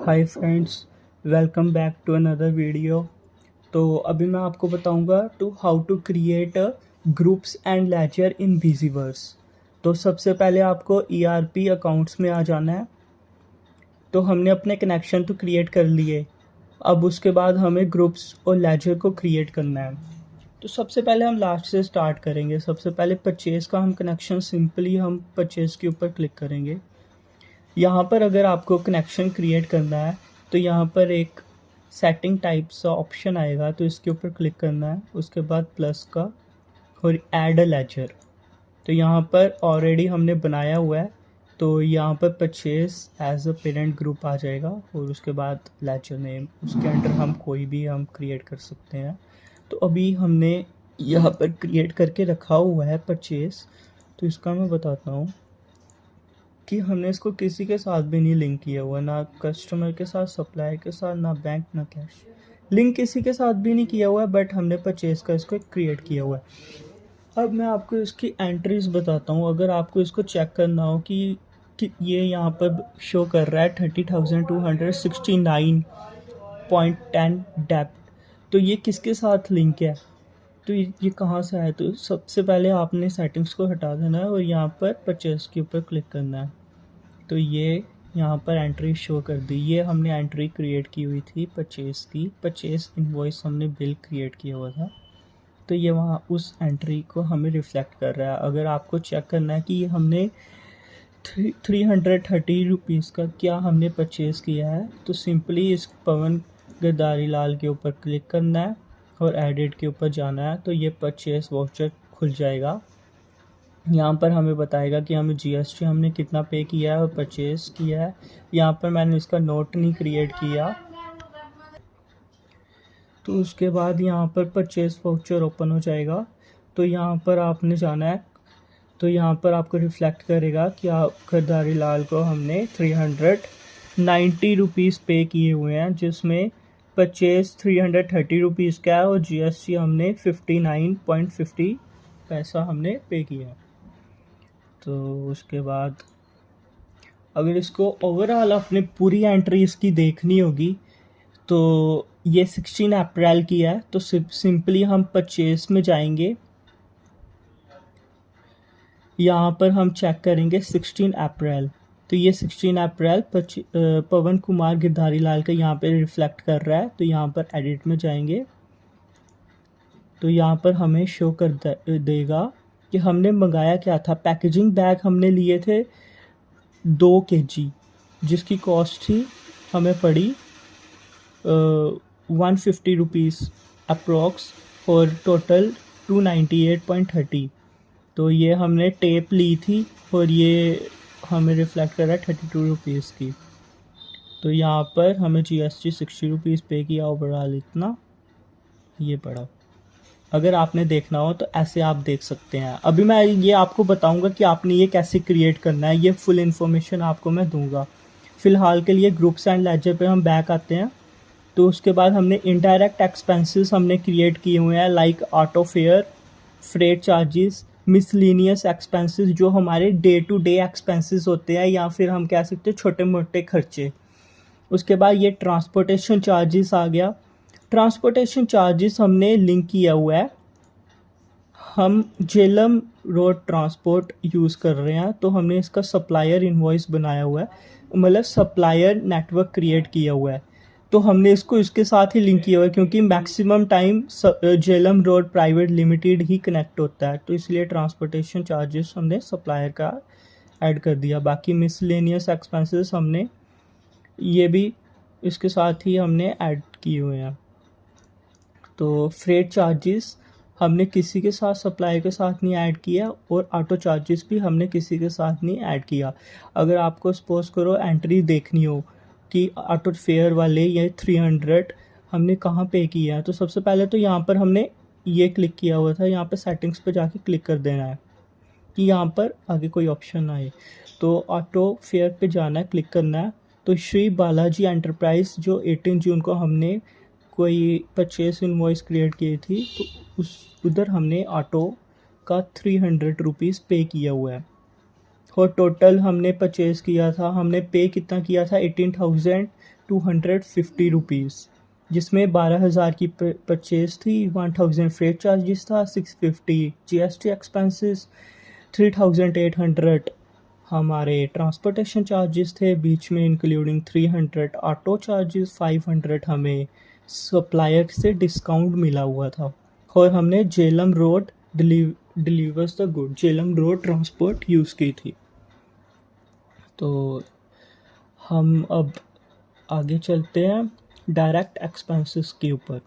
Hi friends, welcome back to another video. तो अभी मैं आपको बताऊंगा how to create groups and ledger in बिजीवर्स। तो सबसे पहले आपको ERP अकाउंट्स में आ जाना है। तो हमने अपने कनेक्शन तो क्रिएट कर लिए, अब उसके बाद हमें ग्रुप्स और लेजर को क्रिएट करना है। तो सबसे पहले हम लास्ट से स्टार्ट करेंगे। सबसे पहले परचेज़ का हम कनेक्शन सिंपली हम परचेज़ के ऊपर क्लिक करेंगे। यहाँ पर अगर आपको कनेक्शन क्रिएट करना है तो यहाँ पर एक सेटिंग टाइप सा ऑप्शन आएगा, तो इसके ऊपर क्लिक करना है। उसके बाद प्लस का और ऐड अ लेजर। तो यहाँ पर ऑलरेडी हमने बनाया हुआ है, तो यहाँ पर purchase as a parent group आ जाएगा और उसके बाद लेजर नेम, उसके अंडर हम कोई भी हम क्रिएट कर सकते हैं। तो अभी हमने यहाँ पर क्रिएट करके रखा हुआ है परचेज। तो इसका मैं बताता हूँ कि हमने इसको किसी के साथ भी नहीं लिंक किया हुआ, ना कस्टमर के साथ, सप्लायर के साथ, ना बैंक, ना कैश। लिंक किसी के साथ भी नहीं किया हुआ है, बट हमने परचेज का इसको क्रिएट किया हुआ है। अब मैं आपको इसकी एंट्रीज बताता हूँ। अगर आपको इसको चेक करना हो कि ये यहाँ पर शो कर रहा है 30,269.10 डेप्थ, तो ये किसके साथ लिंक है, तो ये कहाँ से आया। तो सबसे पहले आपने सेटिंग्स को हटा देना है और यहाँ पर परचेज के ऊपर क्लिक करना है। तो ये यहाँ पर एंट्री शो कर दी। ये हमने एंट्री क्रिएट की हुई थी परचेज़ की, परचेज़ इनवॉइस हमने बिल क्रिएट किया हुआ था। तो ये वहाँ उस एंट्री को हमें रिफ्लेक्ट कर रहा है। अगर आपको चेक करना है कि ये हमने 330 रुपीज़ का क्या हमने परचेज़ किया है, तो सिंपली इस पवन गद्दारी लाल के ऊपर क्लिक करना है और एडिट के ऊपर जाना है। तो ये परचेज़ वाउचर खुल जाएगा। यहाँ पर हमें बताएगा कि हमें GST हमने कितना पे किया है और परचेज़ किया है। यहाँ पर मैंने इसका नोट नहीं क्रिएट किया। तो उसके बाद यहाँ पर परचेज़ वाउचर ओपन हो जाएगा। तो यहाँ पर आपने जाना है। तो यहाँ पर आपको रिफ्लेक्ट करेगा कि आप खरीदारी लाल को हमने 390 रुपीज़ पे किए हुए हैं, जिसमें परचेज़ 330 रुपीज़ का है और GST हमने 59.50 पैसा हमने पे किया है। तो उसके बाद अगर इसको ओवरऑल अपने पूरी एंट्री इसकी देखनी होगी, तो ये 16 अप्रैल की है। तो सिंपली हम परचेज में जाएंगे। यहाँ पर हम चेक करेंगे 16 अप्रैल। तो ये 16 अप्रैल पवन कुमार गिरधारी लाल का यहाँ पे रिफ्लेक्ट कर रहा है। तो यहाँ पर एडिट में जाएंगे, तो यहाँ पर हमें शो कर देगा कि हमने मंगाया क्या था। पैकेजिंग बैग हमने लिए थे 2 kg, जिसकी कॉस्ट थी हमें पड़ी 150 रुपीज़ अप्रॉक्स और टोटल 298.30। तो ये हमने टेप ली थी और ये हमें रिफ्लेक्ट कर रहा है 32 रुपीज़ की। तो यहाँ पर हमें GST 60 रुपीज़ पे किया ओवरऑल, इतना ये पड़ा। अगर आपने देखना हो तो ऐसे आप देख सकते हैं। अभी मैं ये आपको बताऊंगा कि आपने ये कैसे क्रिएट करना है, ये फुल इन्फॉर्मेशन आपको मैं दूंगा। फ़िलहाल के लिए ग्रुप्स एंड लेजर पे हम बैक आते हैं। तो उसके बाद हमने इनडायरेक्ट एक्सपेंसेस हमने क्रिएट किए हुए हैं, like auto fair, freight charges, miscellaneous expenses, जो हमारे डे टू डे एक्सपेंसेस होते हैं, या फिर हम कह सकते हैं छोटे मोटे खर्चे। उसके बाद ये ट्रांसपोर्टेशन चार्जेस आ गया। ट्रांसपोर्टेशन चार्जेस हमने लिंक किया हुआ है, हम झेलम रोड ट्रांसपोर्ट यूज़ कर रहे हैं, तो हमने इसका सप्लायर इनवॉइस बनाया हुआ है, मतलब सप्लायर नेटवर्क क्रिएट किया हुआ है। तो हमने इसको इसके साथ ही लिंक किया हुआ है, क्योंकि maximum time Jhelum road private limited ही कनेक्ट होता है, तो इसलिए ट्रांसपोर्टेशन चार्जेस हमने सप्लायर का ऐड कर दिया। बाकी मिसलेनियस एक्सपेंसेस हमने ये भी इसके साथ ही हमने ऐड किए हुए हैं। तो फ्रेट चार्जेस हमने किसी के साथ, सप्लायर के साथ नहीं ऐड किया, और ऑटो चार्जेस भी हमने किसी के साथ नहीं ऐड किया। अगर आपको सपोज करो एंट्री देखनी हो कि ऑटो फेयर वाले ये 300 हमने कहाँ पे किया है, तो सबसे पहले तो यहाँ पर हमने ये क्लिक किया हुआ था, यहाँ पर सेटिंग्स पे जाके क्लिक कर देना है कि यहाँ पर आगे कोई ऑप्शन आए। तो ऑटो फेयर पे जाना है, क्लिक करना है। तो श्री बालाजी एंटरप्राइज जो 18 जून को हमने कोई परचेस इनवॉइस क्रिएट की थी, तो उधर हमने ऑटो का 300 रुपीज़ पे किया हुआ है। और टोटल हमने परचेज़ किया था, हमने पे कितना किया था 18,000 ₹250, जिसमें 12,000 की परचेज थी, 1000 फ्रेट चार्जेस था, 650 GST एक्सपेंसेस, 3800 हमारे ट्रांसपोर्टेशन चार्जेस थे बीच में, इंक्लूडिंग 300 ऑटो चार्जेस, 500 हमें सप्लायर से डिस्काउंट मिला हुआ था, और हमने Jhelum road delivers the good, Jhelum road transport use की थी। तो हम अब आगे चलते हैं डायरेक्ट एक्सपेंसेस के ऊपर।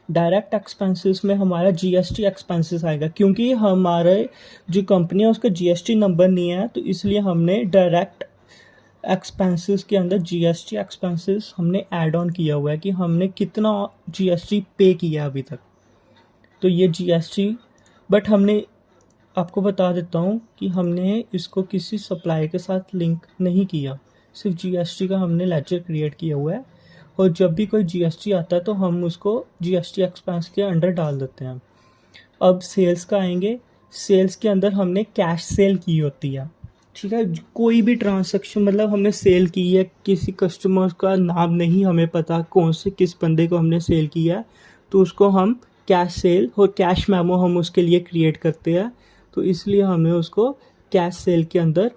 डायरेक्ट एक्सपेंसेस में हमारा जीएसटी एक्सपेंसेस आएगा, क्योंकि हमारे जो कंपनी है उसका जीएसटी नंबर नहीं है, तो इसलिए हमने डायरेक्ट एक्सपेंसेस के अंदर जीएसटी एक्सपेंसेस हमने ऐड ऑन किया हुआ है कि हमने कितना जीएसटी पे किया अभी तक। तो ये जीएसटी, बट हमने आपको बता देता हूँ कि हमने इसको किसी सप्लायर के साथ लिंक नहीं किया, सिर्फ जीएसटी का हमने लेजर क्रिएट किया हुआ है, और जब भी कोई जीएसटी आता है तो हम उसको जीएसटी एक्सपेंस के अंडर डाल देते हैं। अब सेल्स का आएंगे। सेल्स के अंदर हमने कैश सेल की होती है, ठीक है। कोई भी ट्रांसैक्शन, मतलब हमने सेल की है, किसी कस्टमर का नाम नहीं हमें पता कौन से किस बंदे को हमने सेल किया है, तो उसको हम कैश सेल और कैश मेमो हम उसके लिए क्रिएट करते हैं, तो इसलिए हमने उसको कैश सेल के अंदर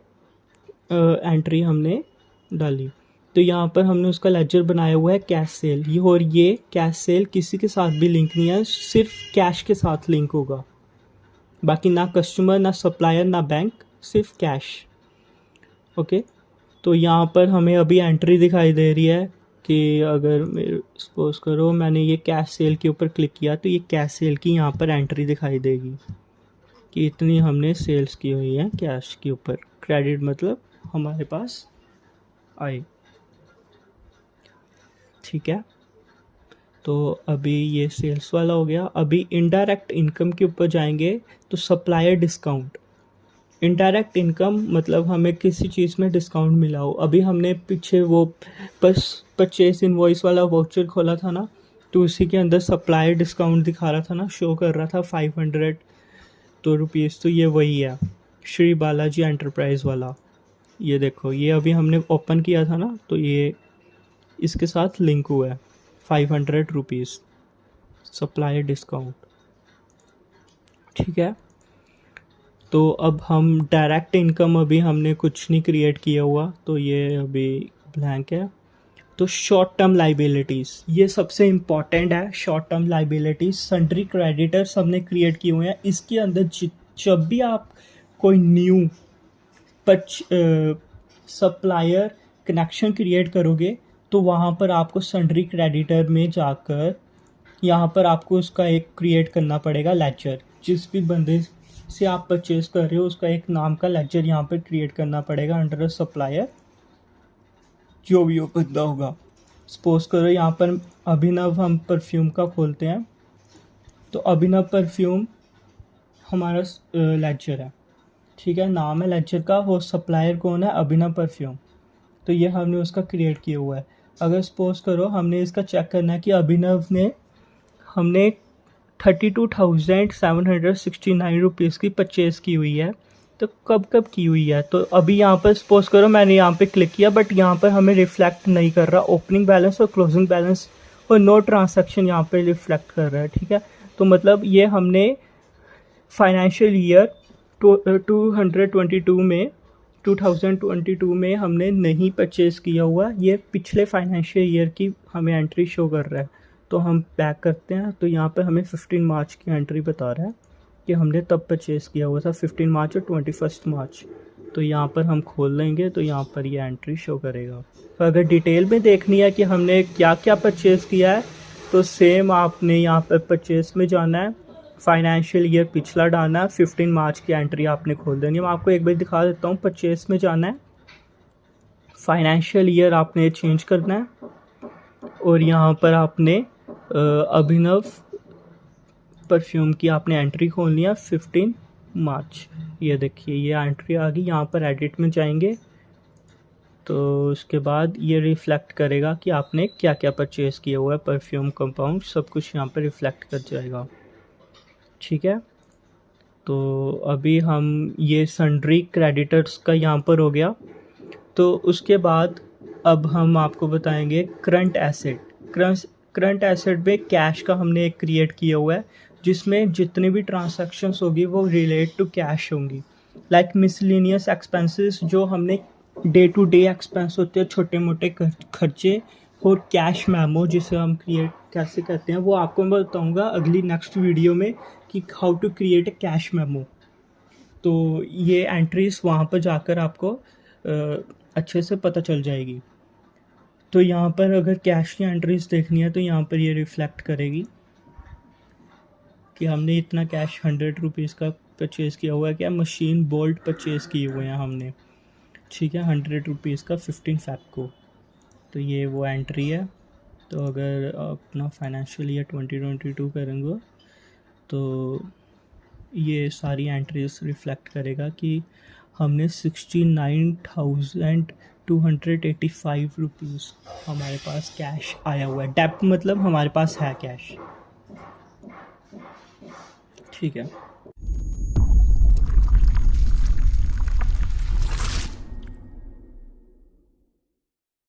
एंट्री हमने डाली। तो यहाँ पर हमने उसका लेजर बनाया हुआ है कैश सेल, ये, और ये कैश सेल किसी के साथ भी लिंक नहीं है, सिर्फ कैश के साथ लिंक होगा, बाकी ना कस्टमर, ना सप्लायर, ना बैंक, सिर्फ कैश। ओके, तो यहाँ पर हमें अभी एंट्री दिखाई दे रही है कि अगर मेरे सपोज करो मैंने ये कैश सेल के ऊपर क्लिक किया, तो ये कैश सेल की यहाँ पर एंट्री दिखाई देगी कि इतनी हमने सेल्स की हुई है कैश के ऊपर। क्रेडिट मतलब हमारे पास आए, ठीक है। तो अभी ये सेल्स वाला हो गया। अभी इनडायरेक्ट इनकम के ऊपर जाएंगे, तो सप्लायर डिस्काउंट। इनडायरेक्ट इनकम मतलब हमें किसी चीज़ में डिस्काउंट मिला हो। अभी हमने पीछे वो परचेज इनवॉइस वाला वाउचर खोला था ना, तो उसी के अंदर सप्लायर डिस्काउंट दिखा रहा था ना, शो कर रहा था 500 तो रुपीज़, तो ये वही है श्री बालाजी एंटरप्राइज़ वाला। ये देखो, ये अभी हमने ओपन किया था ना, तो ये इसके साथ लिंक हुआ है, 500 रुपीज़ सप्लायर डिस्काउंट, ठीक है। तो अब हम डायरेक्ट इनकम अभी हमने कुछ नहीं क्रिएट किया हुआ, तो ये अभी ब्लैंक है। तो शॉर्ट टर्म लाइबिलिटीज़, ये सबसे इम्पॉर्टेंट है। Short term liabilities sundry creditors हमने क्रिएट किए हुए हैं। इसके अंदर जब भी आप कोई न्यू सप्लायर कनेक्शन क्रिएट करोगे, तो वहाँ पर आपको सन्ड्री क्रेडिटर में जाकर यहाँ पर आपको उसका एक क्रिएट करना पड़ेगा लेजर। जिस भी बंदे से आप परचेज कर रहे हो उसका एक नाम का लेजर यहाँ पर क्रिएट करना पड़ेगा अंडर अ सप्लायर, जो भी वो बंदा होगा। सपोज करो यहाँ पर अभिनव हम परफ्यूम का खोलते हैं, तो अभिनव परफ्यूम हमारा लेजर है, ठीक है, नाम है लेजर का, वो सप्लायर कौन है, अभिनव परफ्यूम, तो ये हमने उसका क्रिएट किया हुआ है। अगर सपोज करो हमने इसका चेक करना है कि अभिनव ने हमने 32,769 रुपीज़ की परचेज़ की हुई है, तो कब कब की हुई है। तो अभी यहाँ पर सपोज करो मैंने यहाँ पे क्लिक किया, बट यहाँ पर हमें रिफ्लेक्ट नहीं कर रहा ओपनिंग बैलेंस और क्लोजिंग बैलेंस, और नो ट्रांजैक्शन यहाँ पे रिफ्लेक्ट कर रहा है, ठीक है। तो मतलब ये हमने फाइनेंशियल ईयर 2022 में हमने नहीं परचेज़ किया हुआ, ये पिछले फाइनेंशियल ईयर की हमें एंट्री शो कर रहा है। तो हम बैक करते हैं, तो यहाँ पर हमें 15 मार्च की एंट्री बता रहा है कि हमने तब परचेज़ किया हुआ था, 15 मार्च और 21 मार्च। तो यहाँ पर हम खोल लेंगे, तो यहाँ पर ये एंट्री शो करेगा। तो अगर डिटेल में देखनी है कि हमने क्या क्या परचेज़ किया है, तो सेम आपने यहाँ पर परचेज़ में जाना है, फाइनेंशियल ईयर पिछला डालना है, 15 मार्च की एंट्री आपने खोल देनी है। मैं आपको एक बार दिखा देता हूँ। परचेज़ में जाना है, फाइनेंशियल ईयर आपने चेंज करना है, और यहाँ पर आपने अभिनव परफ्यूम की आपने एंट्री खोलनी है 15 मार्च। ये देखिए ये एंट्री आ गई। यहाँ पर एडिट में जाएंगे, तो उसके बाद ये रिफ़्लेक्ट करेगा कि आपने क्या क्या परचेज़ किया हुआ है, परफ्यूम, कंपाउंड, सब कुछ यहाँ पर रिफ़्लेक्ट कर जाएगा, ठीक है। तो अभी हम ये सन्ड्री क्रेडिटर्स का यहाँ पर हो गया। तो उसके बाद अब हम आपको बताएंगे करंट एसेट। करंट एसेट में कैश का हमने एक क्रिएट किया हुआ है, जिसमें जितनी भी ट्रांजैक्शंस होगी वो रिलेट टू कैश होंगी। लाइक मिसलिनियस एक्सपेंसेस, जो हमने डे टू डे एक्सपेंस होते हैं, छोटे मोटे खर्चे, और कैश मेमो जिसे हम क्रिएट कैसे करते हैं, वो आपको मैं बताऊंगा अगली नेक्स्ट वीडियो में कि how to create a cash memo. तो ये एंट्रीज वहाँ पर जाकर आपको अच्छे से पता चल जाएगी। तो यहाँ पर अगर कैश की एंट्रीज देखनी है तो यहाँ पर ये रिफ्लेक्ट करेगी कि हमने इतना कैश 100 रुपीज़ का परचेज़ किया हुआ है, क्या मशीन बोल्ट परचेज़ किए हुए हैं हमने, ठीक है, 100 रुपीज़ का 15 फ़ेब को। तो ये वो एंट्री है। तो अगर अपना फाइनेंशियल ईयर 2022 करेंगे तो ये सारी एंट्रीज रिफ्लेक्ट करेगा कि हमने 69,285 रुपीज़ हमारे पास कैश आया हुआ है। डेप्ट मतलब हमारे पास है कैश, ठीक है।